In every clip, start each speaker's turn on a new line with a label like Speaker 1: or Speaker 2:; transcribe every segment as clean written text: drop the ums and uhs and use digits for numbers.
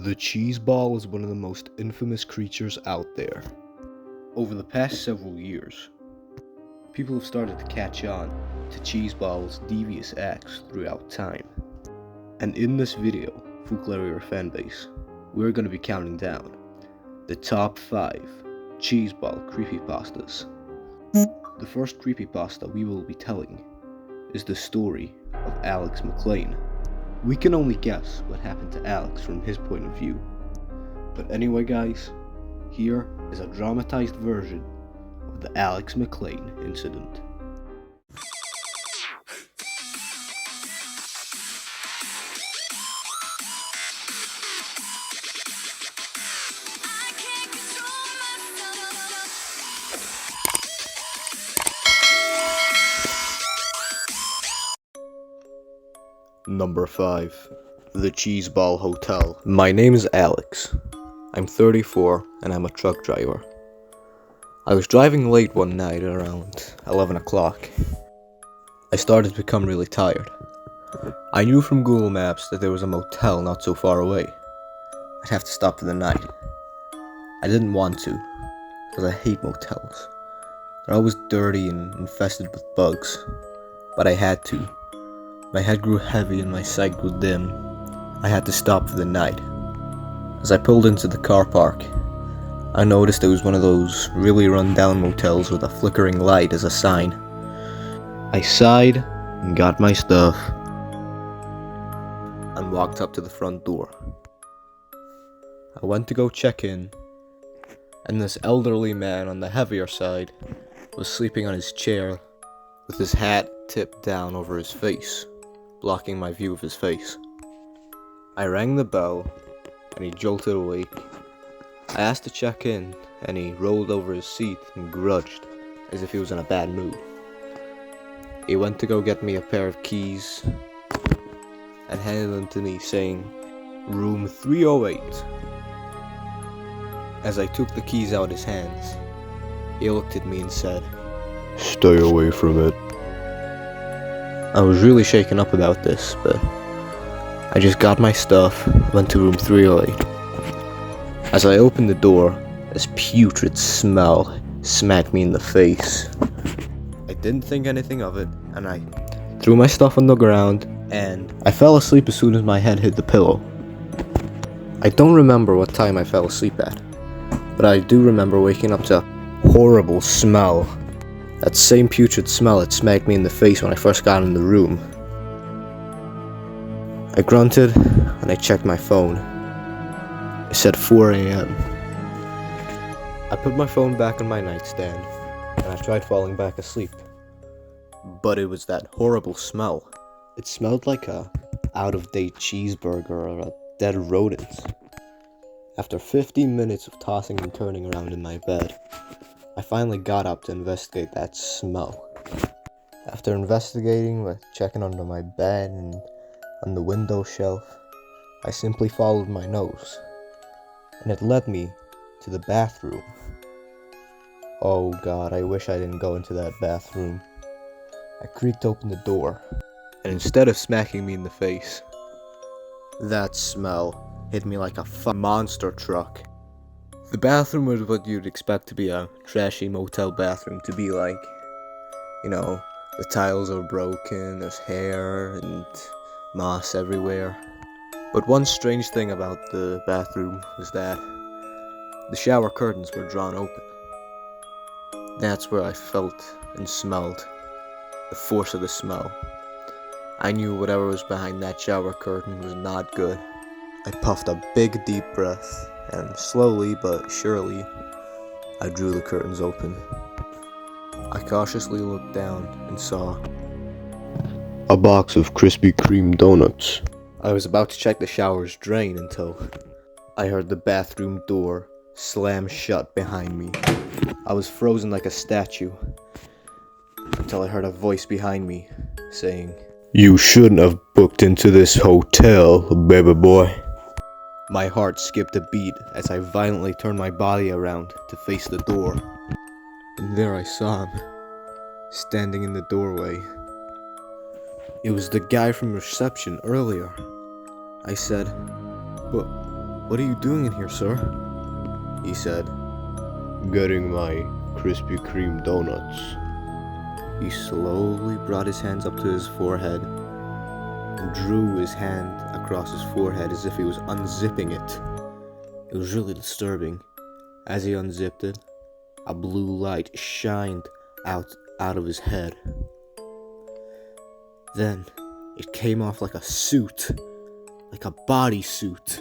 Speaker 1: The cheese ball is one of the most infamous creatures out there. Over the past several years, people have started to catch on to cheese ball's devious acts throughout time. And in this video, Fuke Lerrier fanbase, we're going to be counting down the top 5 cheese ball creepypastas. The first creepypasta we will be telling is the story of Alex Mclean. We can only guess what happened to Alex from his point of view. But anyway guys, here is a dramatized version of the Alex Mclean incident. Number 5. The Cheese Ball Hotel. My name is Alex. I'm 34 and I'm a truck driver. I was driving late one night at around 11 o'clock. I started to become really tired. I knew from Google Maps that there was a motel not so far away. I'd have to stop for the night. I didn't want to, because I hate motels. They're always dirty and infested with bugs. But I had to. My head grew heavy and my sight grew dim. I had to stop for the night. As I pulled into the car park, I noticed it was one of those really run-down motels with a flickering light as a sign. I sighed and got my stuff and walked up to the front door. I went to go check in, and this elderly man on the heavier side was sleeping on his chair with his hat tipped down over his face, blocking my view of his face. I rang the bell, and he jolted awake. I asked to check in, and he rolled over his seat and grudged, as if he was in a bad mood. He went to go get me a pair of keys, and handed them to me, saying, "Room 308. As I took the keys out of his hands, he looked at me and said, "Stay away from it." I was really shaken up about this, but I just got my stuff, went to room 308. As I opened the door, this putrid smell smacked me in the face. I didn't think anything of it, and I threw my stuff on the ground, and I fell asleep as soon as my head hit the pillow. I don't remember what time I fell asleep at, but I do remember waking up to a horrible smell. That same putrid smell that smacked me in the face when I first got in the room. I grunted, and I checked my phone. It said 4 a.m. I put my phone back on my nightstand, and I tried falling back asleep. But it was that horrible smell. It smelled like a out-of-date cheeseburger or a dead rodent. After 15 minutes of tossing and turning around in my bed, I finally got up to investigate that smell. After investigating with checking under my bed and on the window shelf, I simply followed my nose, and it led me to the bathroom. Oh God, I wish I didn't go into that bathroom. I creaked open the door, and instead of smacking me in the face, that smell hit me like a monster truck. The bathroom was what you'd expect to be a trashy motel bathroom to be like. You know, the tiles are broken, there's hair and moss everywhere. But one strange thing about the bathroom was that the shower curtains were drawn open. That's where I felt and smelled the force of the smell. I knew whatever was behind that shower curtain was not good. I puffed a big deep breath, and slowly but surely, I drew the curtains open. I cautiously looked down and saw a box of Krispy Kreme donuts. I was about to check the shower's drain until I heard the bathroom door slam shut behind me. I was frozen like a statue until I heard a voice behind me saying, "You shouldn't have booked into this hotel, baby boy." My heart skipped a beat as I violently turned my body around to face the door. And there I saw him, standing in the doorway. It was the guy from reception earlier. I said, "What are you doing in here, sir?" he said. "Getting my Krispy Kreme donuts." He slowly brought his hands up to his forehead and drew his hand across his forehead as if he was unzipping it. It was really disturbing. As he unzipped it, a blue light shined out of his head. Then it came off like a suit, like a bodysuit.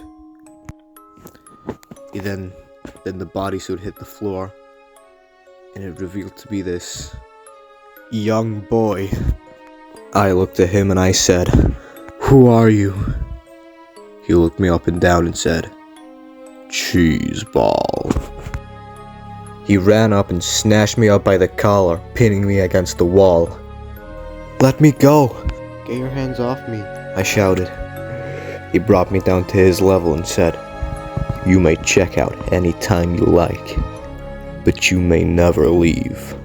Speaker 1: Then the bodysuit hit the floor, and it revealed to be this young boy. I looked at him and I said, "Who are you?" He looked me up and down and said, "Cheese ball." He ran up and snatched me up by the collar, pinning me against the wall. "Let me go! Get your hands off me!" I shouted. He brought me down to his level and said, "You may check out any time you like, but you may never leave."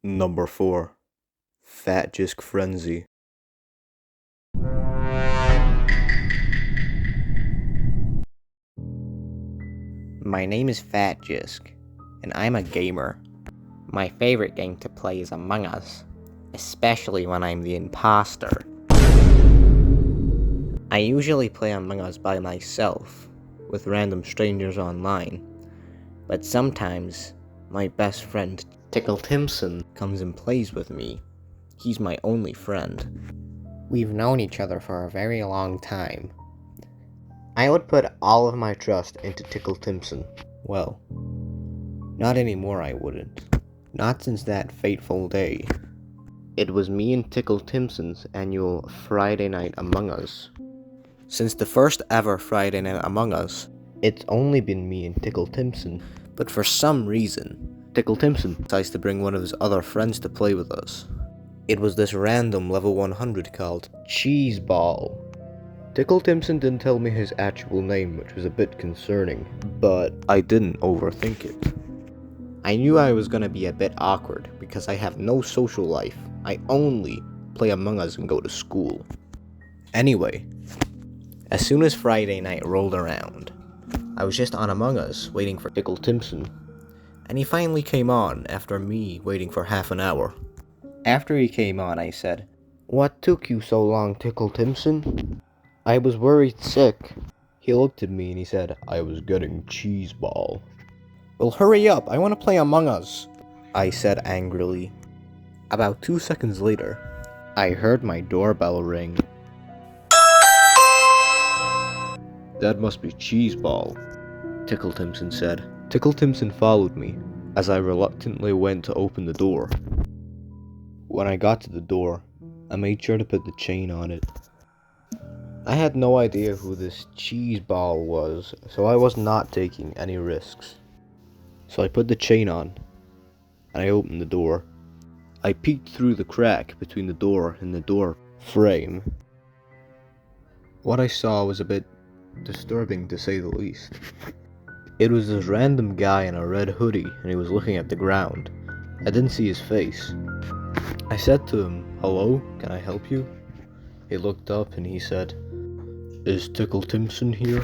Speaker 1: Number 4. Fat Jisk Frenzy.
Speaker 2: My name is Fat Jisk, and I'm a gamer. My favorite game to play is Among Us, especially when I'm the imposter. I usually play Among Us by myself, with random strangers online, but sometimes my best friend Tickle Timpson comes and plays with me. He's my only friend. We've known each other for a very long time. I would put all of my trust into Tickle Timpson. Well, not anymore I wouldn't. Not since that fateful day. It was me and Tickle Timpson's annual Friday Night Among Us. Since the first ever Friday Night Among Us, it's only been me and Tickle Timpson. But for some reason, Tickle Timpson decides to bring one of his other friends to play with us. It was this random level 100 called Cheese Ball. Tickle Timpson didn't tell me his actual name, which was a bit concerning, but I didn't overthink it. I knew I was gonna be a bit awkward because I have no social life. I only play Among Us and go to school. Anyway, as soon as Friday night rolled around, I was just on Among Us waiting for Tickle Timpson, and he finally came on after me waiting for half an hour. After he came on, I said, "What took you so long, Tickle Timpson?" "I was worried sick." He looked at me and he said, "I was getting cheese ball." "Well, hurry up, I want to play Among Us," I said angrily. About 2 seconds later, I heard my doorbell ring. "That must be Cheese Ball," Tickle Timpson said. Tickle Timpson followed me as I reluctantly went to open the door. When I got to the door, I made sure to put the chain on it. I had no idea who this Cheese Ball was, so I was not taking any risks. So I put the chain on, and I opened the door. I peeked through the crack between the door and the door frame. What I saw was a bit disturbing, to say the least. It was this random guy in a red hoodie, and he was looking at the ground. I didn't see his face. I said to him, "Hello, can I help you?" He looked up and he said, "Is Tickle Timpson here?"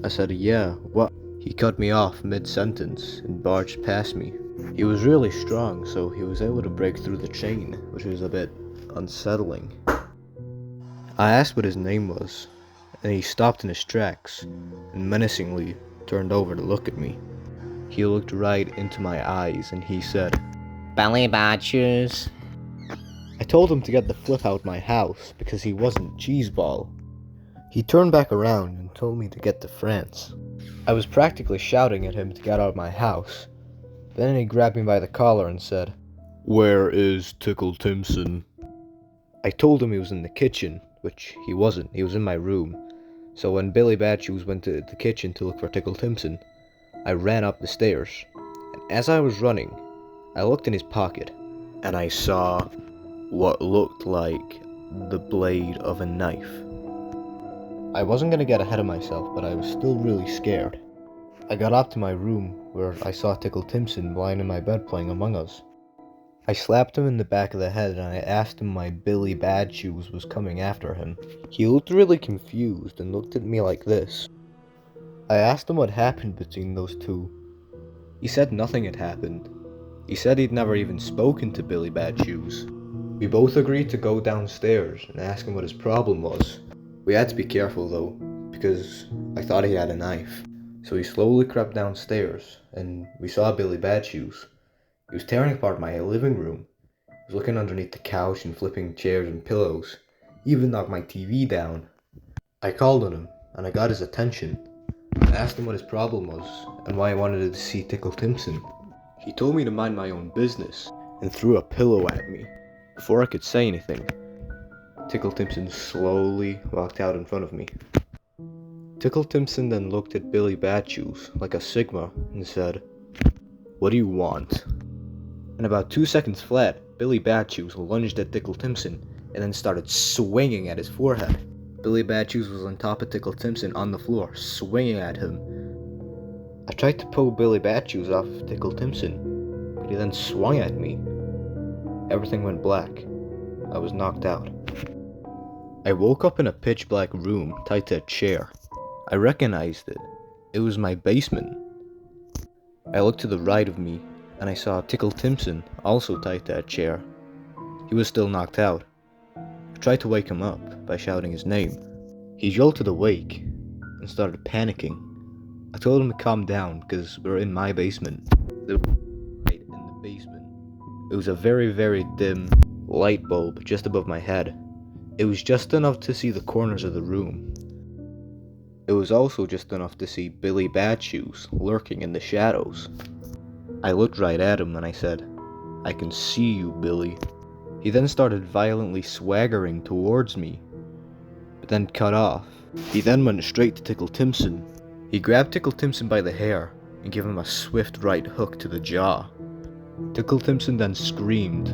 Speaker 2: I said, "Yeah, what?" He cut me off mid-sentence and barged past me. He was really strong, so he was able to break through the chain, which was a bit unsettling. I asked what his name was, and he stopped in his tracks and menacingly turned over to look at me. He looked right into my eyes and he said, "Belly badges." I told him to get the flip out my house because he wasn't Cheese Ball. He turned back around and told me to get to France. I was practically shouting at him to get out of my house. Then he grabbed me by the collar and said, "Where is Tickle Timpson?" I told him he was in the kitchen, which he wasn't. He was in my room. So when Billy Badshoes went to the kitchen to look for Tickle Timpson, I ran up the stairs. And as I was running, I looked in his pocket, and I saw what looked like the blade of a knife. I wasn't gonna get ahead of myself, but I was still really scared. I got up to my room, where I saw Tickle Timpson lying in my bed playing Among Us.
Speaker 1: I slapped him in the back of the head and I asked him why Billy Bad Shoes was coming after him. He looked really confused and looked at me like this. I asked him what happened between those two. He said nothing had happened. He said he'd never even spoken to Billy Bad Shoes. We both agreed to go downstairs and ask him what his problem was. We had to be careful though, because I thought he had a knife. So we slowly crept downstairs and we saw Billy Bad Shoes. He was tearing apart my living room. He was looking underneath the couch and flipping chairs and pillows. He even knocked my TV down. I called on him and I got his attention. I asked him what his problem was and why he wanted to see Tickle Timpson. He told me to mind my own business and threw a pillow at me. Before I could say anything, Tickle Timpson slowly walked out in front of me. Tickle Timpson then looked at Billy Bad Shoes like a Sigma and said, "What do you want?" In about 2 seconds flat, Billy Bad Shoes lunged at Tickle Timpson and then started swinging at his forehead. Billy Bad Shoes was on top of Tickle Timpson on the floor, swinging at him. I tried to pull Billy Bad Shoes off of Tickle Timpson, but he then swung at me. Everything went black. I was knocked out. I woke up in a pitch black room tied to a chair. I recognized it. It was my basement. I looked to the right of me and I saw Tickle Timpson also tied to a chair. He was still knocked out. I tried to wake him up by shouting his name. He jolted awake and started panicking. I told him to calm down because we were in my basement. There was a light in the basement. It was a very, very dim light bulb just above my head. It was just enough to see the corners of the room. It was also just enough to see Billy Bad Shoes lurking in the shadows. I looked right at him and I said, "I can see you, Billy." He then started violently swaggering towards me, but then cut off. He then went straight to Tickle Timpson. He grabbed Tickle Timpson by the hair and gave him a swift right hook to the jaw. Tickle Timpson then screamed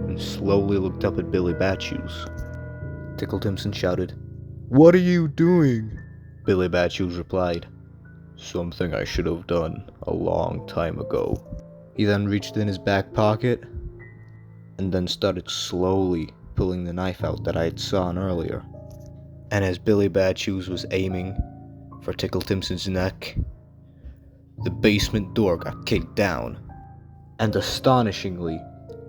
Speaker 1: and slowly looked up at Billy Bad Shoes. Tickle Timpson shouted, "What are you doing?" Billy Bad Shoes replied, "Something I should have done a long time ago." He then reached in his back pocket and then started slowly pulling the knife out that I had sawn earlier. And as Billy Bad Shoes was aiming for Tickle Timpson's neck, the basement door got kicked down. And astonishingly,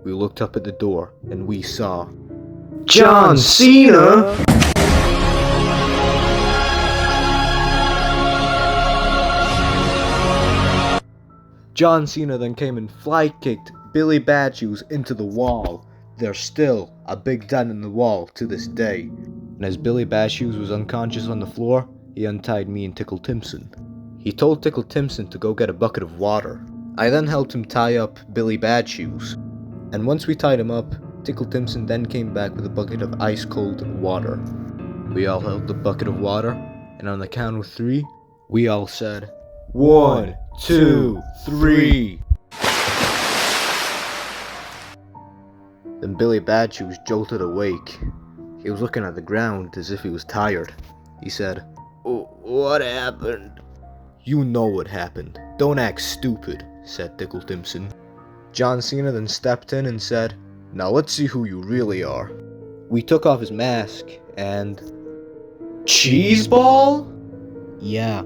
Speaker 1: we looked up at the door and we saw John Cena! John Cena then came and fly-kicked Billy Bad Shoes into the wall. There's still a big dent in the wall to this day. And as Billy Bad Shoes was unconscious on the floor, he untied me and Tickle Timpson. He told Tickle Timpson to go get a bucket of water. I then helped him tie up Billy Bad Shoes. And once we tied him up, Tickle Timpson then came back with a bucket of ice-cold water. We all held the bucket of water, and on the count of 3, we all said, 1, 2, 3. Then Billy Bad Shoes jolted awake. He was looking at the ground as if he was tired. He said, "What happened?" "You know what happened. Don't act stupid," said Tickle Timpson. John Cena then stepped in and said, "Now let's see who you really are." We took off his mask and... Cheez Ball? Yeah,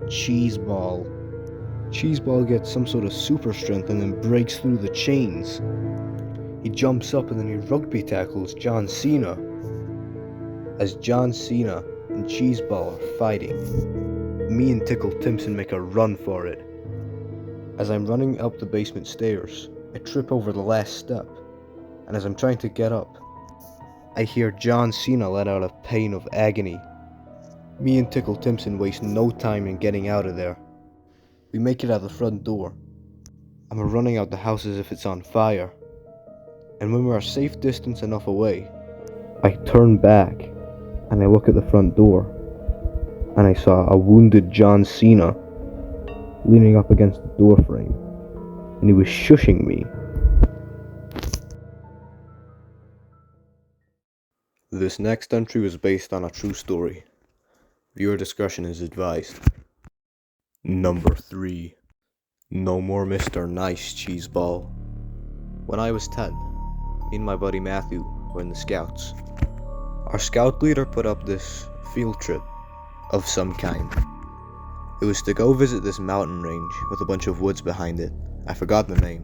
Speaker 1: Cheez Ball. Cheez Ball gets some sort of super strength and then breaks through the chains. He jumps up and then he rugby tackles John Cena. As John Cena and Cheez Ball are fighting, me and Tickle Timpson make a run for it. As I'm running up the basement stairs, I trip over the last step, and as I'm trying to get up, I hear John Cena let out a pain of agony. Me and Tickle Timpson waste no time in getting out of there. We make it out the front door. I'm running out the house as if it's on fire. And when we're a safe distance enough away, I turn back and I look at the front door, and I saw a wounded John Cena leaning up against the door frame, and he was shushing me. This next entry was based on a true story. Viewer discretion is advised. Number 3. No more Mr. Nice Cheese Ball.
Speaker 2: When I was 10, me and my buddy Matthew were in the Scouts. Our scout leader put up this field trip of some kind. It was to go visit this mountain range with a bunch of woods behind it. I forgot the name.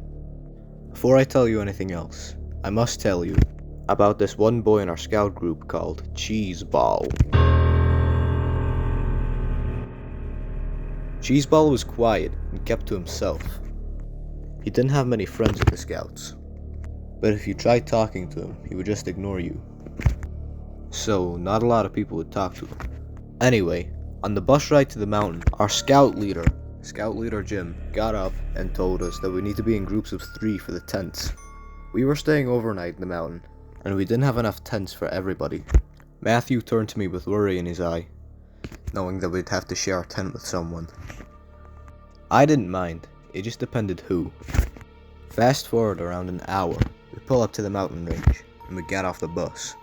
Speaker 2: Before I tell you anything else, I must tell you about this one boy in our scout group called Cheez. Cheez was quiet and kept to himself. He didn't have many friends at the Scouts, but if you tried talking to him, he would just ignore you. So, not a lot of people would talk to him. Anyway, on the bus ride to the mountain, our scout leader Jim, got up and told us that we need to be in groups of 3 for the tents. We were staying overnight in the mountain, and we didn't have enough tents for everybody. Matthew turned to me with worry in his eye, knowing that we'd have to share a tent with someone. I didn't mind, it just depended who. Fast forward around an hour, we pull up to the mountain range, and we get off the bus.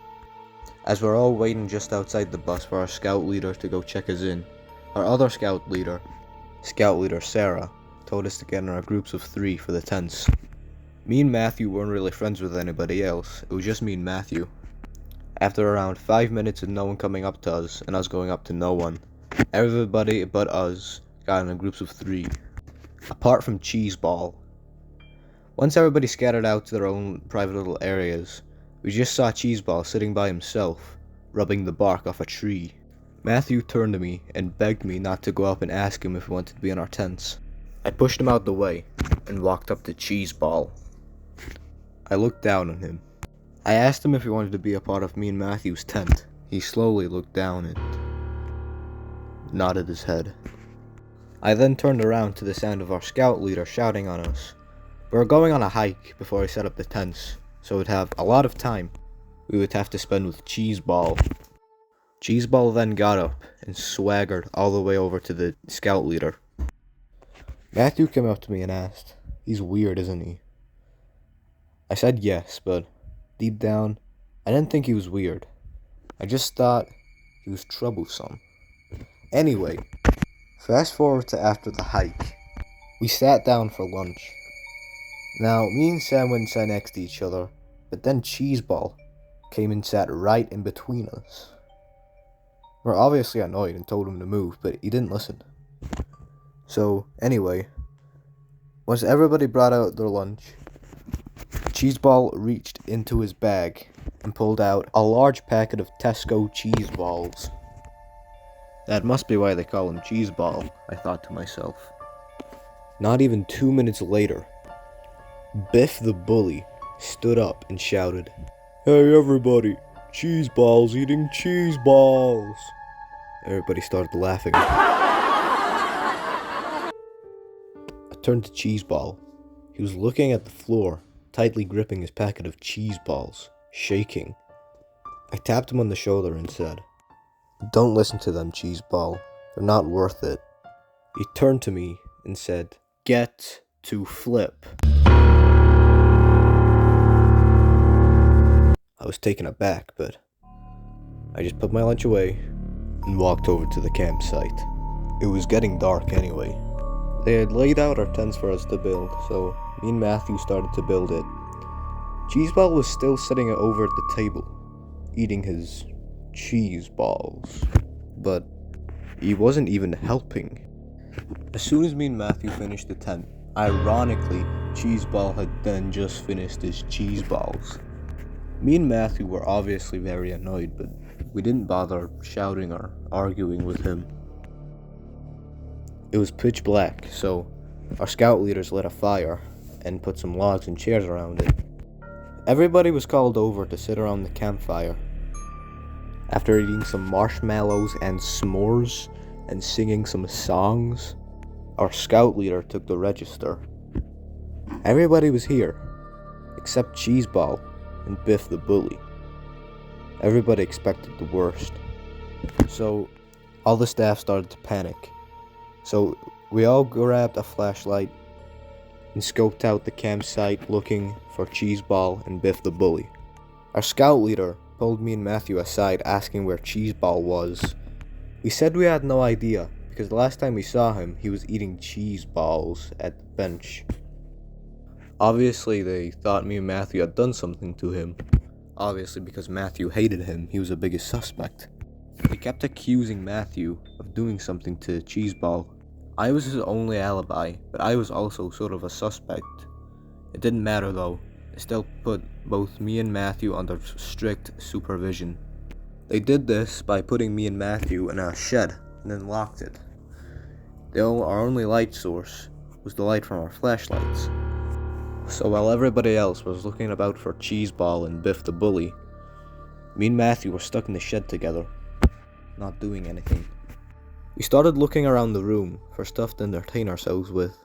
Speaker 2: As we're all waiting just outside the bus for our scout leader to go check us in, our other scout leader Sarah, told us to get in our groups of 3 for the tents. Me and Matthew weren't really friends with anybody else, it was just me and Matthew. After around 5 minutes of no one coming up to us, and us going up to no one, everybody but us got in groups of 3, apart from Cheez. Once everybody scattered out to their own private little areas, we just saw Cheez sitting by himself, rubbing the bark off a tree. Matthew turned to me and begged me not to go up and ask him if he wanted to be in our tents. I pushed him out the way and walked up to Cheez. I looked down on him. I asked him if he wanted to be a part of me and Matthew's tent. He slowly looked down and nodded his head. I then turned around to the sound of our scout leader shouting on us. We were going on a hike before we set up the tents, so we'd have a lot of time we would have to spend with Cheez. Cheez then got up and swaggered all the way over to the scout leader. Matthew came up to me and asked, "He's weird, isn't he?" I said yes, but deep down, I didn't think he was weird. I just thought he was troublesome. Anyway, fast forward to after the hike. We sat down for lunch. Now, me and Sam went and sat next to each other, but then Cheez came and sat right in between us. We're obviously annoyed and told him to move, but he didn't listen. So, anyway, once everybody brought out their lunch, Cheez reached into his bag and pulled out a large packet of Tesco cheese balls. That must be why they call him Cheez, I thought to myself. Not even 2 minutes later, Biff the bully stood up and shouted, "Hey everybody, Cheez eating cheese balls!" Everybody started laughing. I turned to Cheez. He was looking at the floor, tightly gripping his packet of cheese balls, shaking. I tapped him on the shoulder and said, "Don't listen to them, Cheez. They're not worth it." He turned to me and said, "Get to flip." I was taken aback, but I just put my lunch away and walked over to the campsite. It was getting dark anyway. They had laid out our tents for us to build, so me and Matthew started to build it. Cheez was still sitting over at the table, eating his cheese balls, but he wasn't even helping. As soon as me and Matthew finished the tent, ironically, Cheez had then just finished his cheese balls. Me and Matthew were obviously very annoyed, but we didn't bother shouting or arguing with him. It was pitch black, so our scout leaders lit a fire and put some logs and chairs around it. Everybody was called over to sit around the campfire. After eating some marshmallows and s'mores and singing some songs, our scout leader took the register. Everybody was here, except Cheez and Biff the bully. Everybody expected the worst. So, all the staff started to panic. So, we all grabbed a flashlight and scoped out the campsite looking for Cheez and Biff the bully. Our scout leader pulled me and Matthew aside asking where Cheez was. We said we had no idea because the last time we saw him, he was eating cheese balls at the bench.
Speaker 1: Obviously, they thought me and Matthew had done something to him. Obviously, because Matthew hated him, he was the biggest suspect. They kept accusing Matthew of doing something to Cheezeball. I was his only alibi, but I was also sort of a suspect. It didn't matter though. They still put both me and Matthew under strict supervision. They did this by putting me and Matthew in a shed and then locked it. Our only light source was the light from our flashlights. So while everybody else was looking about for Cheezeball and Biff the Bully, me and Matthew were stuck in the shed together, not doing anything. We started looking around the room for stuff to entertain ourselves with.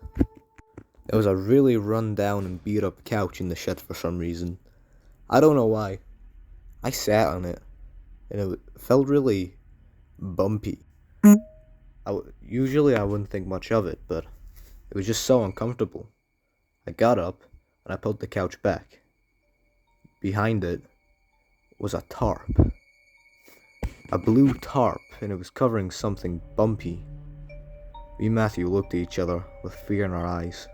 Speaker 1: There was a really run down and beat up couch in the shed for some reason. I don't know why. I sat on it, and it felt really bumpy. Usually I wouldn't think much of it, but it was just so uncomfortable. I got up, and I pulled the couch back. Behind it was a tarp. A blue tarp, and it was covering something bumpy. Me and Matthew looked at each other with fear in our eyes.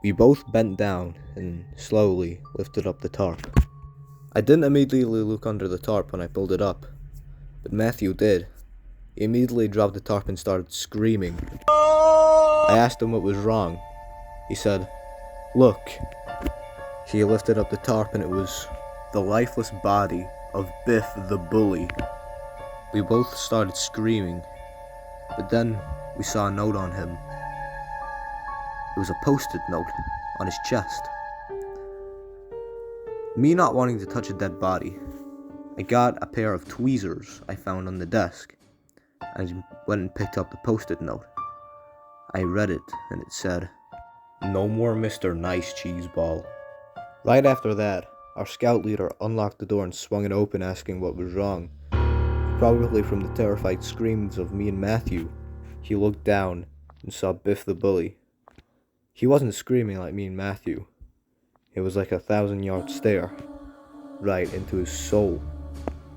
Speaker 1: We both bent down and slowly lifted up the tarp. I didn't immediately look under the tarp when I pulled it up, but Matthew did. He immediately dropped the tarp and started screaming. I asked him what was wrong. He said, "Look." He lifted up the tarp and it was the lifeless body of Biff the Bully. We both started screaming, but then we saw a note on him. It was a post-it note on his chest. Me not wanting to touch a dead body, I got a pair of tweezers I found on the desk. I went and picked up the post-it note. I read it, and it said, "No more Mr. Nice Cheezeball." Right after that, our scout leader unlocked the door and swung it open, asking what was wrong. Probably from the terrified screams of me and Matthew, he looked down and saw Biff the Bully. He wasn't screaming like me and Matthew. It was like a 1,000-yard stare, right into his soul.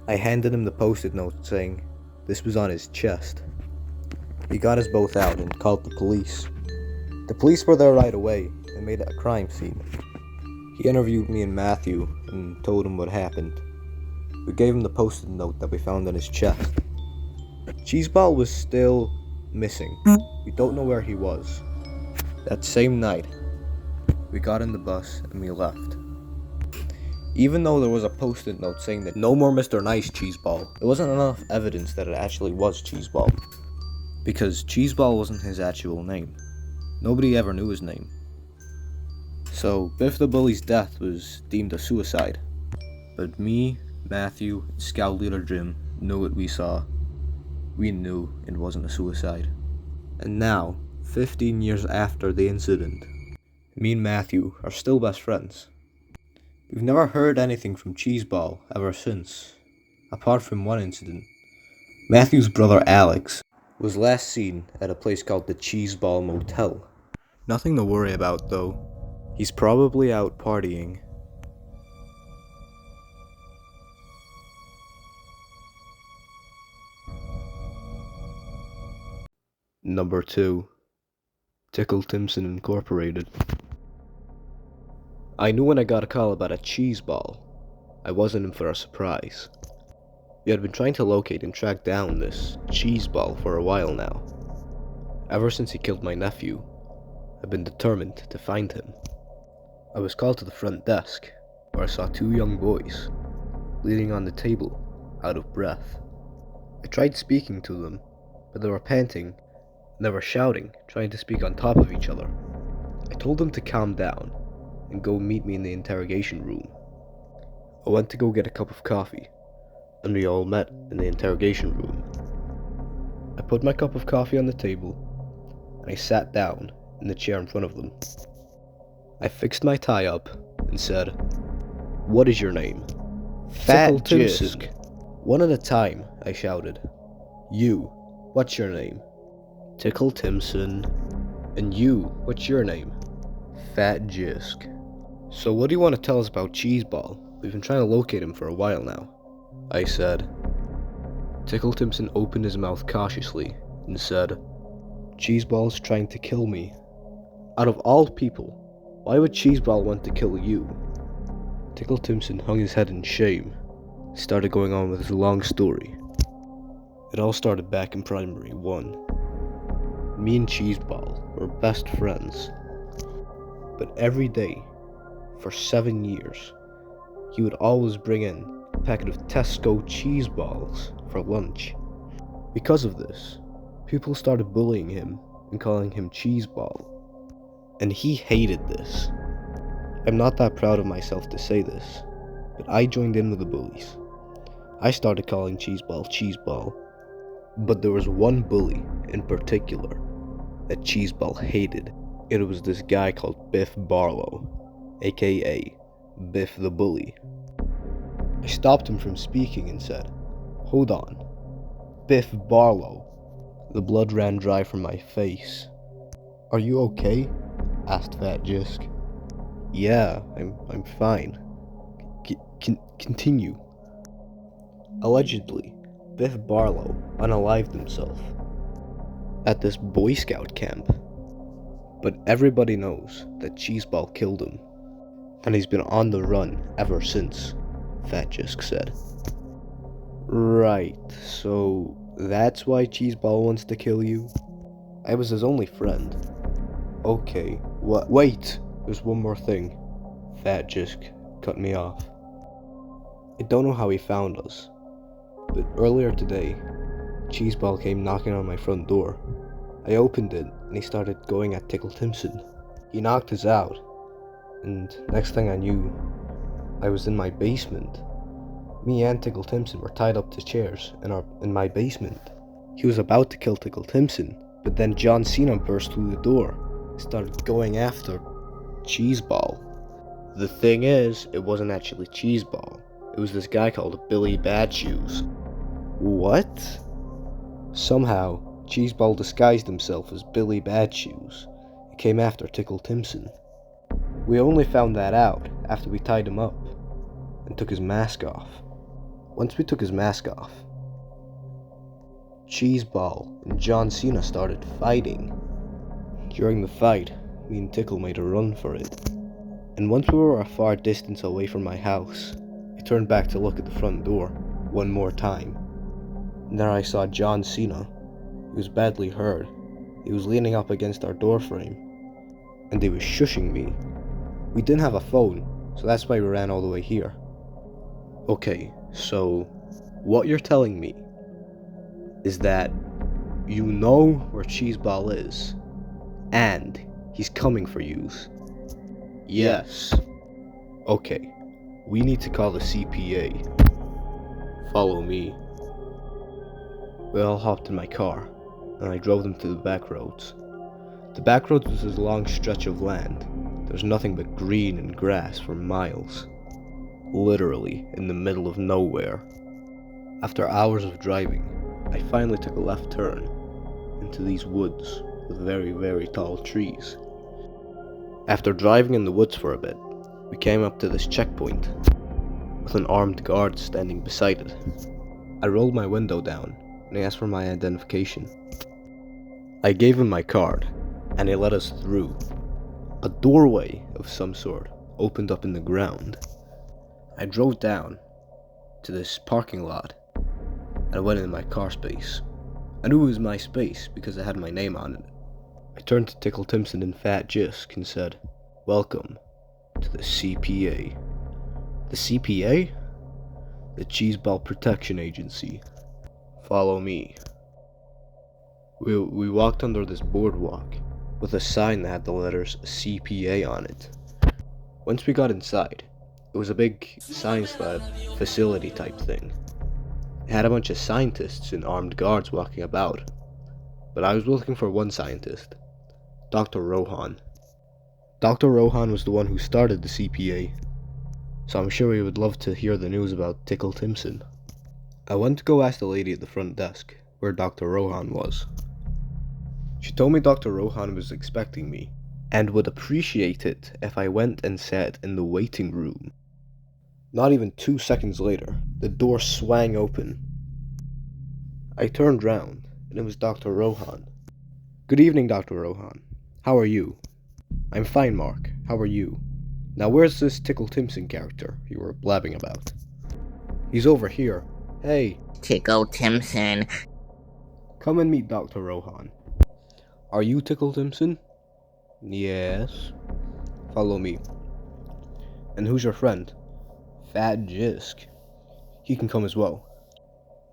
Speaker 1: I handed him the post-it note saying this was on his chest. He got us both out and called the police. The police were there right away and made it a crime scene. He interviewed me and Matthew and told him what happened. We gave him the post-it note that we found on his chest. Cheezeball was still missing. We don't know where he was. That same night, we got in the bus and we left. Even though there was a post-it note saying that no more Mr. Nice Cheezeball, it wasn't enough evidence that it actually was Cheezeball. Because Cheezeball wasn't his actual name. Nobody ever knew his name. So Biff the Bully's death was deemed a suicide. But me, Matthew, and Scout Leader Jim knew what we saw. We knew it wasn't a suicide. And now, 15 years after the incident, me and Matthew are still best friends. We've never heard anything from Cheezeball ever since, apart from one incident. Matthew's brother Alex was last seen at a place called the Cheezeball Motel. Nothing to worry about though. He's probably out partying. Number 2. Tickle Timpson Incorporated. I knew when I got a call about a Cheezeball, I wasn't in for a surprise. We had been trying to locate and track down this Cheezeball for a while now. Ever since he killed my nephew, I've been determined to find him. I was called to the front desk, where I saw 2 young boys, leaning on the table, out of breath. I tried speaking to them, but they were panting, and they were shouting, trying to speak on top of each other. I told them to calm down, and go meet me in the interrogation room. I went to go get a cup of coffee, and we all met in the interrogation room. I put my cup of coffee on the table, and I sat down in the chair in front of them. I fixed my tie up and said, "What is your name?" "Fat Jisk." "One at a time," I shouted. "You, what's your name?" "Tickle Timpson." "And you, what's your name?" "Fat Jisk." "So what do you want to tell us about Cheezeball? We've been trying to locate him for a while now," I said. Tickle Timpson opened his mouth cautiously and said, "Cheezeball's trying to kill me. Out of all people,
Speaker 2: Why would Cheezeball want to kill you? Tickle Timpson hung his head in shame, started going on with his long story. It all started back in primary 1. Me and Cheezeball were best friends. But every day, for 7 years, he would always bring in a packet of Tesco cheese balls for lunch. Because of this, people started bullying him and calling him Cheezeball. And he hated this. I'm not that proud of myself to say this, but I joined in with the bullies. I started calling Cheezeball Cheezeball, but there was one bully in particular that Cheezeball hated. It was this guy called Biff Barlow, aka Biff the Bully. I stopped him from speaking and said, "Hold on, Biff Barlow." The blood ran dry from my face. "Are you okay?" asked Fat Jisk. "Yeah, I'm fine. Continue." Allegedly, Biff Barlow unalived himself at this Boy Scout camp. But everybody knows that Cheezeball killed him, and he's been on the run ever since, Fat Jisk said. Right, so that's why Cheezeball wants to kill you? I was his only friend. Okay, wait, there's one more thing. Fat Jisk cut me off. I don't know how he found us, but earlier today, Cheezeball came knocking on my front door. I opened it, and he started going at Tickle Timpson. He knocked us out, and next thing I knew, I was in my basement. Me and Tickle Timpson were tied up to chairs in my basement. He was about to kill Tickle Timpson, but then John Cena burst through the door and started going after Cheezeball. The thing is, it wasn't actually Cheezeball. It was this guy called Billy Badshoes. What? Somehow, Cheezeball disguised himself as Billy Badshoes and came after Tickle Timpson. We only found that out after we tied him up and took his mask off. Once we took his mask off, Cheezeball and John Cena started fighting. During the fight, me and Tickle made a run for it. And once we were a far distance away from my house, I turned back to look at the front door one more time. And there I saw John Cena. He was badly hurt. He was leaning up against our doorframe, and he was shushing me. We didn't have a phone, so that's why we ran all the way here. Okay, so what you're telling me is that you know where Cheezeball is, and he's coming for yous. Yes. Okay, we need to call the CPA. Follow me. We all hopped in my car, and I drove them to the back roads. The back roads was this long stretch of land. There was nothing but green and grass for miles. Literally in the middle of nowhere. After hours of driving, I finally took a left turn into these woods with very, very tall trees. After driving in the woods for a bit, we came up to this checkpoint with an armed guard standing beside it. I rolled my window down and he asked for my identification. I gave him my card and he let us through. A doorway of some sort opened up in the ground. I drove down to this parking lot and I went in my car space. I knew it was my space because it had my name on it. I turned to Tickle Timpson and Fat Jisk and said, "Welcome to the CPA. The CPA? The Cheezeball Protection Agency. Follow me." We walked under this boardwalk with a sign that had the letters CPA on it. Once we got inside, it was a big science lab facility type thing. It had a bunch of scientists and armed guards walking about, but I was looking for one scientist, Dr. Rohan. Dr. Rohan was the one who started the CPA, so I'm sure he would love to hear the news about Tickle Timpson. I went to go ask the lady at the front desk where Dr. Rohan was. She told me Dr. Rohan was expecting me, and would appreciate it if I went and sat in the waiting room. Not even 2 seconds later, the door swang open. I turned round, and it was Dr. Rohan. "Good evening, Dr. Rohan. How are you?"
Speaker 1: I'm fine, Mark. How are you? Now where's this Tickle Timpson character you were blabbing about? He's over here. Hey,
Speaker 3: Tickle Timpson.
Speaker 1: come and meet Dr. Rohan. Are you Tickle Timpson? Yes. Follow me. And who's your friend? Fat Jisk. He can come as well.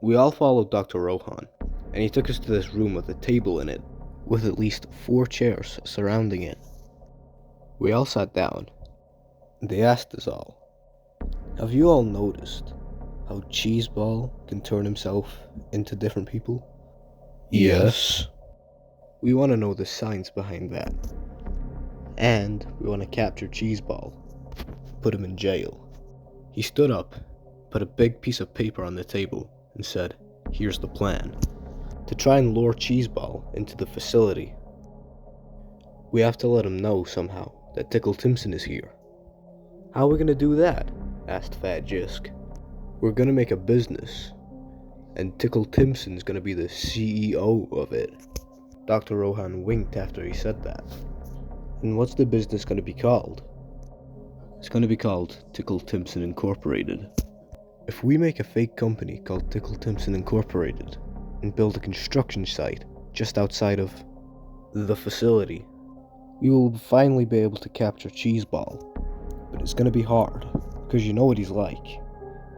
Speaker 1: We all followed Dr. Rohan, and he took us to this room with a table in it, with at least 4 chairs surrounding it. We all sat down. They asked us all, have you all noticed how Cheez can turn himself into different people? Yes. We want to know the science behind that. And we want to capture Cheez put him in jail. He stood up, put a big piece of paper on the table, and said, here's the plan. To try and lure Cheez into the facility, we have to let him know somehow that Tickle Timpson is here. How are we gonna do that? Asked Fat Jisk. We're gonna make a business, and Tickle Timpson's gonna be the CEO of it. Dr. Rohan winked after he said that. And what's the business gonna be called? It's gonna be called Tickle Timpson Incorporated. If we make a fake company called Tickle Timpson Incorporated and build a construction site just outside of the facility, we will finally be able to capture Cheez But it's gonna be hard, because you know what he's like,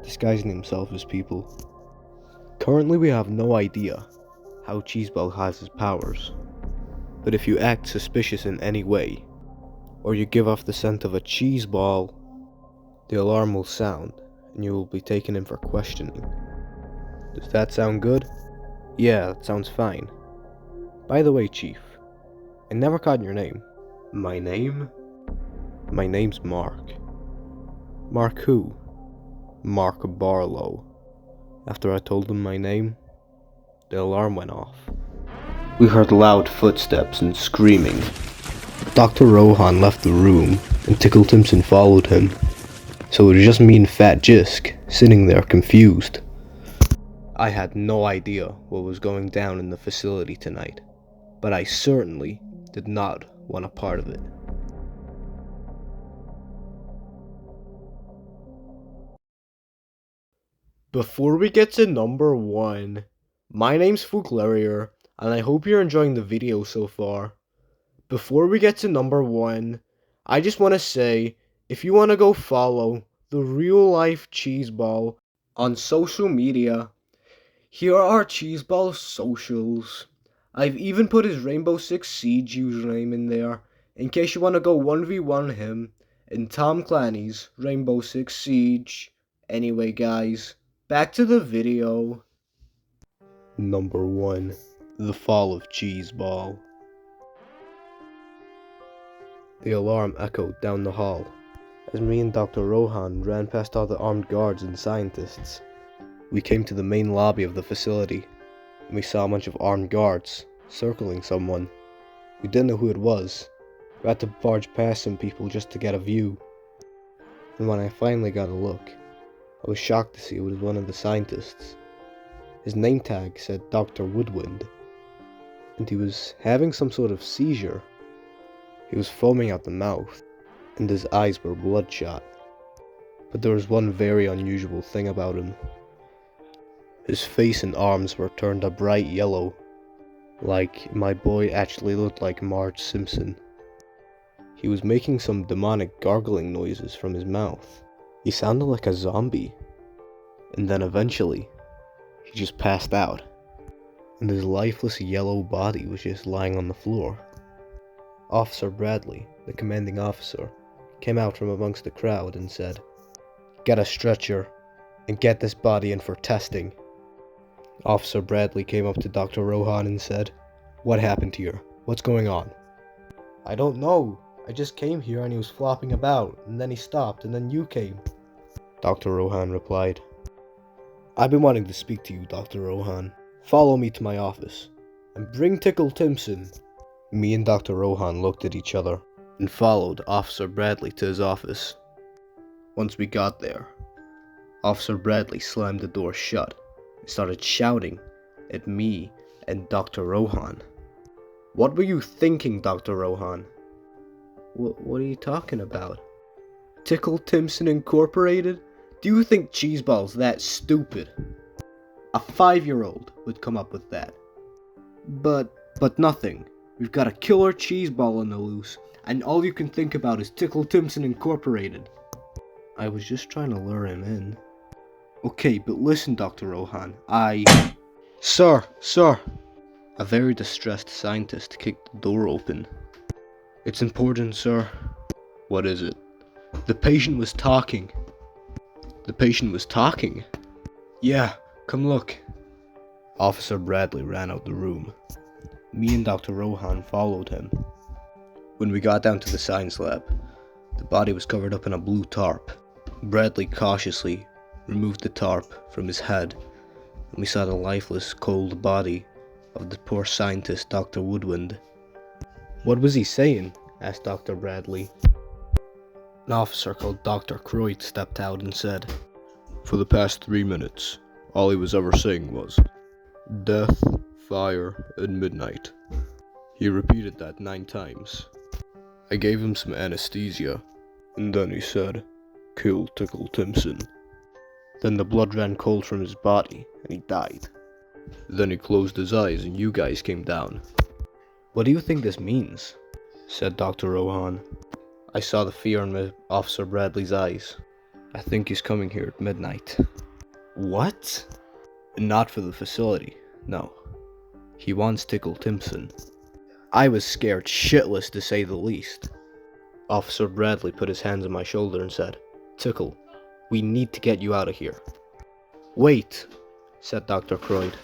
Speaker 1: disguising himself as people. Currently we have no idea how Cheez has his powers, but if you act suspicious in any way, or you give off the scent of a Cheez the alarm will sound, and you will be taken in for questioning. Does that sound good? Yeah, that sounds fine. By the way, Chief, I never caught your name. My name? My name's Mark. Mark who? Mark Barlow. After I told him my name, the alarm went off. We heard loud footsteps and screaming. Dr. Rohan left the room, and Tickle Timpson followed him. So it was just me and Fat Jisk, sitting there confused. I had no idea what was going down in the facility tonight, but I certainly did not want a part of it. Before we get to number 1, my name's Fuke Lerrier, and I hope you're enjoying the video so far. Before we get to number 1, I just want to say, if you want to go follow the real life Cheez on social media, here are Cheez socials. I've even put his Rainbow Six Siege username in there, in case you want to go 1v1 him in Tom Clancy's Rainbow Six Siege. Anyway guys, back to the video. Number 1. The Fall of Cheez The alarm echoed down the hall, as me and Dr. Rohan ran past all the armed guards and scientists. We came to the main lobby of the facility, and we saw a bunch of armed guards circling someone. We didn't know who it was. We had to barge past some people just to get a view. And when I finally got a look, I was shocked to see it was one of the scientists. His name tag said Dr. Woodwind, and he was having some sort of seizure. He was foaming out the mouth, and his eyes were bloodshot. But there was one very unusual thing about him. His face and arms were turned a bright yellow, like my boy actually looked like Marge Simpson. He was making some demonic gargling noises from his mouth. He sounded like a zombie. And then eventually, he just passed out, and his lifeless yellow body was just lying on the floor. Officer Bradley, the commanding officer, came out from amongst the crowd and said, "Get a stretcher, and get this body in for testing." Officer Bradley came up to Dr. Rohan and said, "What happened here? What's going on?" "I don't know. I just came here and he was flopping about, and then he stopped, and then you came." Dr. Rohan replied, "I've been wanting to speak to you, Dr. Rohan. Follow me to my office, and bring Tickle Timpson." Me and Dr. Rohan looked at each other, and followed Officer Bradley to his office. Once we got there, Officer Bradley slammed the door shut, and started shouting at me and Dr. Rohan. "What were you thinking, Dr. Rohan?"
Speaker 2: What are you talking about? Tickle Timpson Incorporated? Do you think Cheezeball's that stupid? A 5-year-old would come up with that. But nothing. We've got a killer Cheezeball on the loose, and all you can think about is Tickle Timpson Incorporated. I was just trying to lure him in. Okay, but listen, Dr. Rohan, Sir! A very distressed scientist kicked the door open. It's important, sir. What is it? The patient was talking. The patient was talking? Yeah, come look. Officer Bradley ran out the room. Me and Dr. Rohan followed him. When we got down to the science lab, the body was covered up in a blue tarp. Bradley cautiously removed the tarp from his head, and we saw the lifeless, cold body of the poor scientist, Dr. Woodwind. What was he saying? Asked Dr. Bradley. An officer called Dr. Croyd stepped out and said, For the past 3 minutes, all he was ever saying was, death, fire, and midnight. He repeated that 9 times. I gave him some anesthesia, and then he said, Kill Tickle Timpson. Then the blood ran cold from his body, and he died. Then he closed his eyes and you guys came down. What do you think this means? Said Dr. Rohan. I saw the fear in Officer Bradley's eyes. I think he's coming here at midnight. What? Not for the facility, no. He wants Tickle Timpson. I was scared shitless to say the least. Officer Bradley put his hands on my shoulder and said, Tickle, we need to get you out of here. Wait, said Dr. Croyd.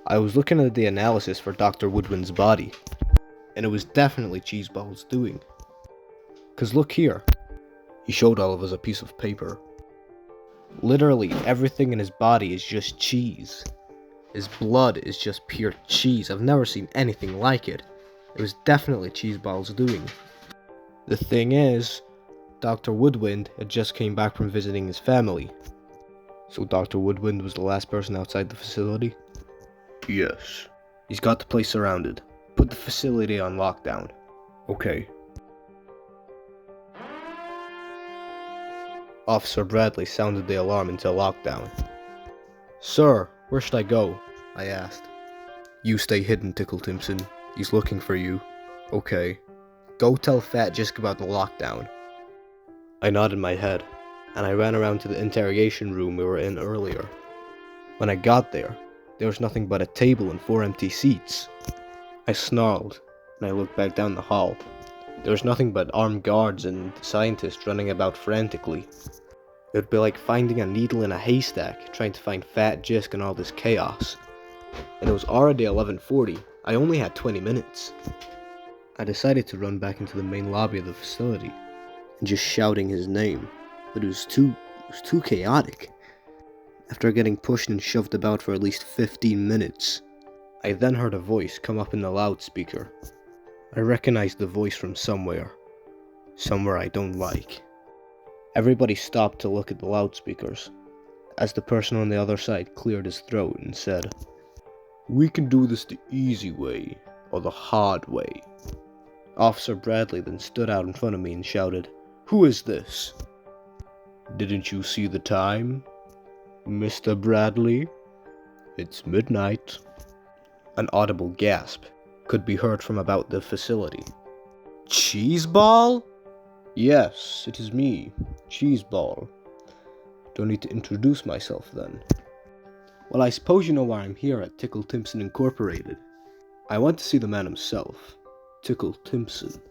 Speaker 2: I was looking at the analysis for Dr. Woodwind's body, and it was definitely Cheezeball's doing. 'Cause look here. He showed all of us a piece of paper. Literally everything in his body is just cheese. His blood is just pure cheese. I've never seen anything like it. It was definitely Cheezeball's doing. The thing is, Dr. Woodwind had just came back from visiting his family. So Dr. Woodwind was the last person outside the facility? Yes. He's got the place surrounded. Put the facility on lockdown. Okay. Officer Bradley sounded the alarm into lockdown. Sir, where should I go? I asked. You stay hidden, Tickle Timpson. He's looking for you. Okay. Go tell Fat Jisk about the lockdown. I nodded my head, and I ran around to the interrogation room we were in earlier. When I got there was nothing but a table and 4 empty seats. I snarled, and I looked back down the hall. There was nothing but armed guards and scientists running about frantically. It would be like finding a needle in a haystack, trying to find Fat Jisk in all this chaos. And it was already 11:40. I only had 20 minutes. I decided to run back into the main lobby of the facility, and just shouting his name, but it was too chaotic. After getting pushed and shoved about for at least 15 minutes, I then heard a voice come up in the loudspeaker. I recognized the voice from somewhere I don't like. Everybody stopped to look at the loudspeakers, as the person on the other side cleared his throat and said, We can do this the easy way, or the hard way. Officer Bradley then stood out in front of me and shouted, Who is this? Didn't you see the time, Mr. Bradley? It's midnight. An audible gasp could be heard from about the facility. Cheezeball? Yes, it is me, Cheezeball. Don't need to introduce myself then. Well, I suppose you know why I'm here at Tickle Timpson Incorporated. I want to see the man himself, Tickle Timpson.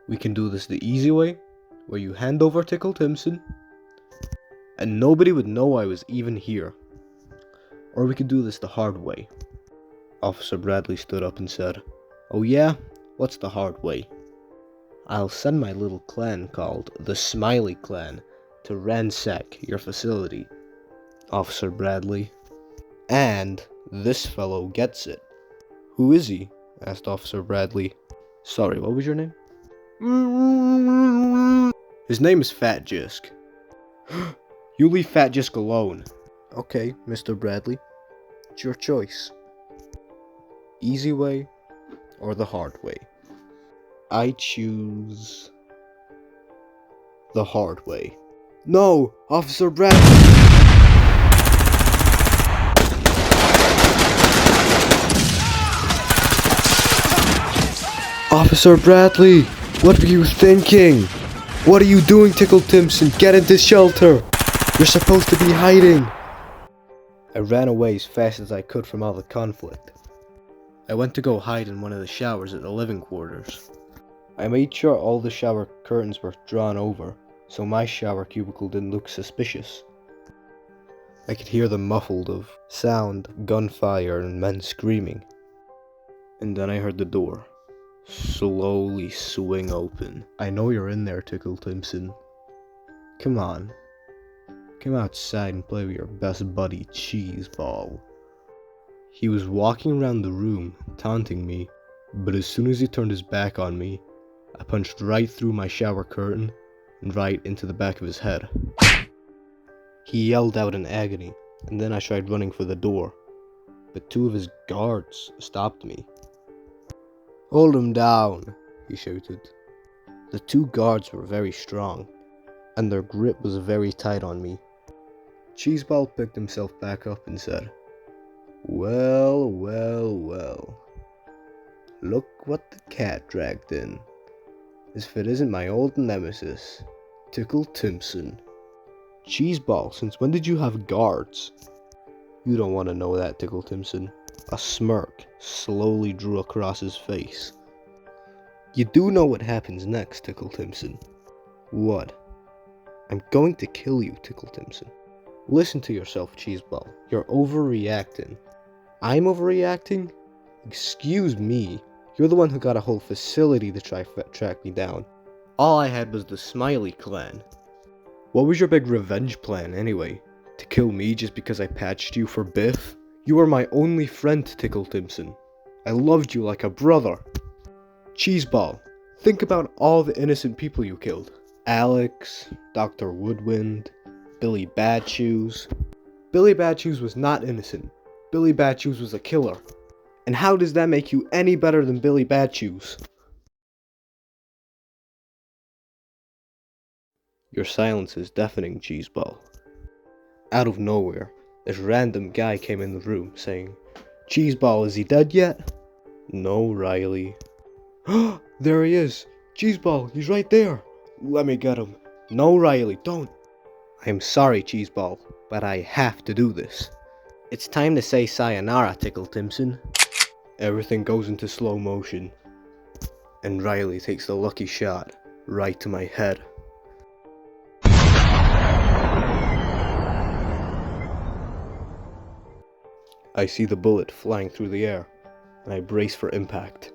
Speaker 2: We can do this the easy way, where you hand over Tickle Timpson, and nobody would know I was even here. Or we could do this the hard way. Officer Bradley stood up and said, Oh yeah? What's the hard way? I'll send my little clan called the Smiely Clan to ransack your facility, Officer Bradley. And this fellow gets it. Who is he? Asked Officer Bradley. Sorry, what was your name? His name is Fat Jisk. You leave Fat Jisk alone. Okay, Mr. Bradley. It's your choice. Easy way or the hard way? I choose the hard way. No! Officer Bradley! Officer Bradley! What were you thinking? What are you doing, Tickle Timpson? Get into shelter! You're supposed to be hiding! I ran away as fast as I could from all the conflict. I went to go hide in one of the showers at the living quarters. I made sure all the shower curtains were drawn over, so my shower cubicle didn't look suspicious. I could hear the muffled of sound, gunfire, and men screaming. And then I heard the door slowly swing open. I know you're in there, Tickle Timpson. Come on. Come outside and play with your best buddy, Cheez Ball. He was walking around the room, taunting me, but as soon as he turned his back on me, I punched right through my shower curtain and right into the back of his head. He yelled out in agony, and then I tried running for the door, but two of his guards stopped me. "Hold him down," he shouted. The two guards were very strong, and their grip was very tight on me. Cheez Ball picked himself back up and said, "Well, well, well. Look what the cat dragged in. As if it isn't my old nemesis, Tickle Timpson." "Cheez Ball, since when did you have guards?" "You don't want to know that, Tickle Timpson." A smirk slowly drew across his face. "You do know what happens next, Tickle Timpson." "What?" "I'm going to kill you, Tickle Timpson." "Listen to yourself, Cheez Ball. You're overreacting." "I'm overreacting? Excuse me. You're the one who got a whole facility to try track me down. All I had was the Smiely clan. What was your big revenge plan, anyway? To kill me just because I patched you for Biff? You were my only friend, Tickle Timpson. I loved you like a brother." "Cheez Ball, think about all the innocent people you killed. Alex, Dr. Woodwind, Billy Badshoes." "Billy Badshoes was not innocent. Billy Badshoes was a killer. And how does that make you any better than Billy Badshoes?" Your silence is deafening, Cheez Ball. Out of nowhere, this random guy came in the room, saying, "Cheez Ball, is he dead yet?" "No, Reilly." "There he is! Cheez Ball, he's right there! Let me get him." "No, Reilly, don't." "I'm sorry, Cheez Ball, but I have to do this. It's time to say sayonara, Tickle Timpson." Everything goes into slow motion, and Reilly takes the lucky shot right to my head. I see the bullet flying through the air, and I brace for impact.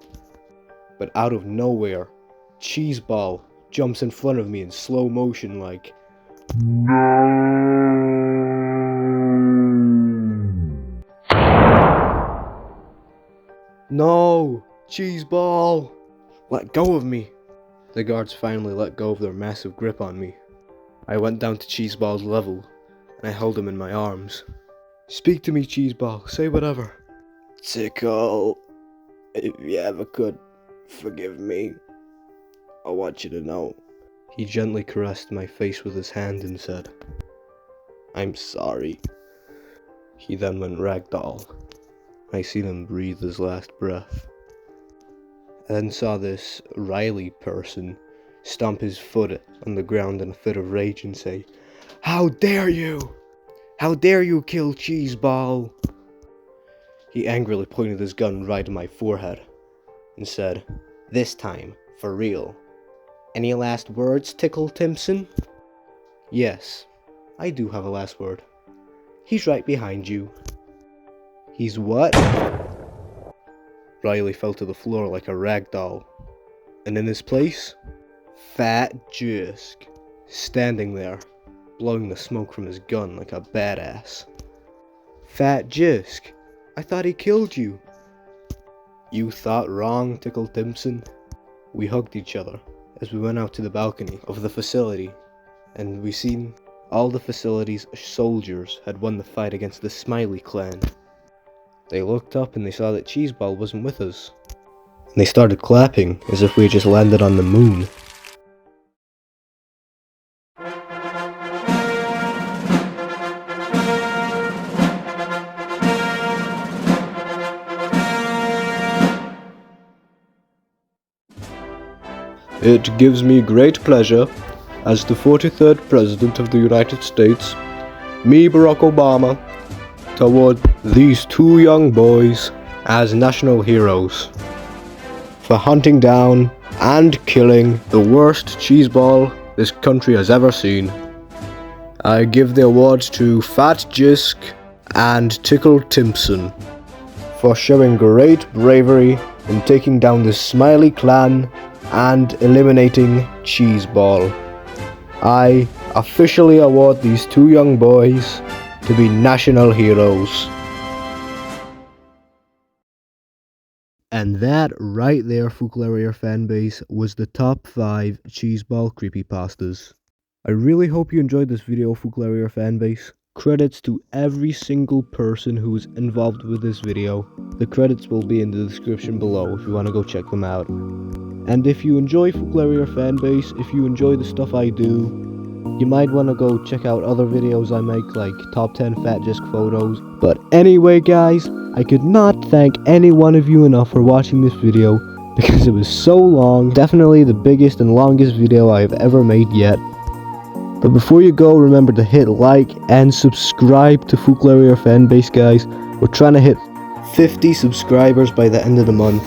Speaker 2: But out of nowhere, Cheez Ball jumps in front of me in slow motion like, "No! Cheez Ball! Let go of me!" The guards finally let go of their massive grip on me. I went down to Cheez Ball's level, and I held him in my arms. "Speak to me, Cheez Ball. Say whatever." "Tickle, if you ever could forgive me, I want you to know." He gently caressed my face with his hand and said, "I'm sorry." He then went ragdoll. I seen him breathe his last breath. I then saw this Reilly person stomp his foot on the ground in a fit of rage and say, "How dare you! How dare you kill Cheez Ball!" He angrily pointed his gun right at my forehead and said, "This time, for real. Any last words, Tickle Timpson?" "Yes, I do have a last word. He's right behind you." "He's what?" Reilly fell to the floor like a rag doll. And in his place, Fat Jisk, standing there, blowing the smoke from his gun like a badass. "Fat Jisk, I thought he killed you." "You thought wrong, Tickle Timpson." We hugged each other as we went out to the balcony of the facility, and we seen all the facility's soldiers had won the fight against the Smiely clan. They looked up and they saw that Cheez Ball wasn't with us.
Speaker 1: and they started clapping as if we had just landed on the moon.
Speaker 2: It gives me great pleasure, as the 43rd President of the United States, me Barack Obama, to award these two young boys as national heroes for hunting down and killing the worst cheeseball this country has ever seen. I give the awards to Fat Jisk and Tickle Timpson for showing great bravery in taking down the Smiely clan and eliminating Cheeseball. I officially award these two young boys to be national heroes.
Speaker 1: And that right there, Fuke Lerrier fanbase, was the top 5 Cheeseball creepypastas. I really hope you enjoyed this video, Fuke Lerrier fanbase. Credits to every single person who was involved with this video. The credits will be in the description below if you want to go check them out. And if you enjoy Fuke Lerrier fanbase, if you enjoy the stuff I do, you might want to go check out other videos I make, like top 10 Fat Jisk photos. But anyway guys, I could not thank any one of you enough for watching this video, because it was so long, definitely the biggest and longest video I have ever made yet. But before you go, remember to hit like and subscribe to Fuke Lerrier fanbase, guys. We're trying to hit 50 subscribers by the end of the month,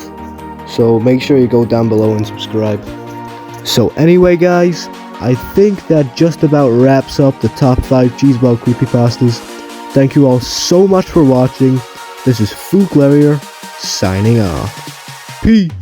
Speaker 1: so make sure you go down below and subscribe. So anyway guys, I think that just about wraps up the top 5 Cheeseball creepypastas. Thank you all so much for watching. This is Fuke Lerrier, signing off. Peace!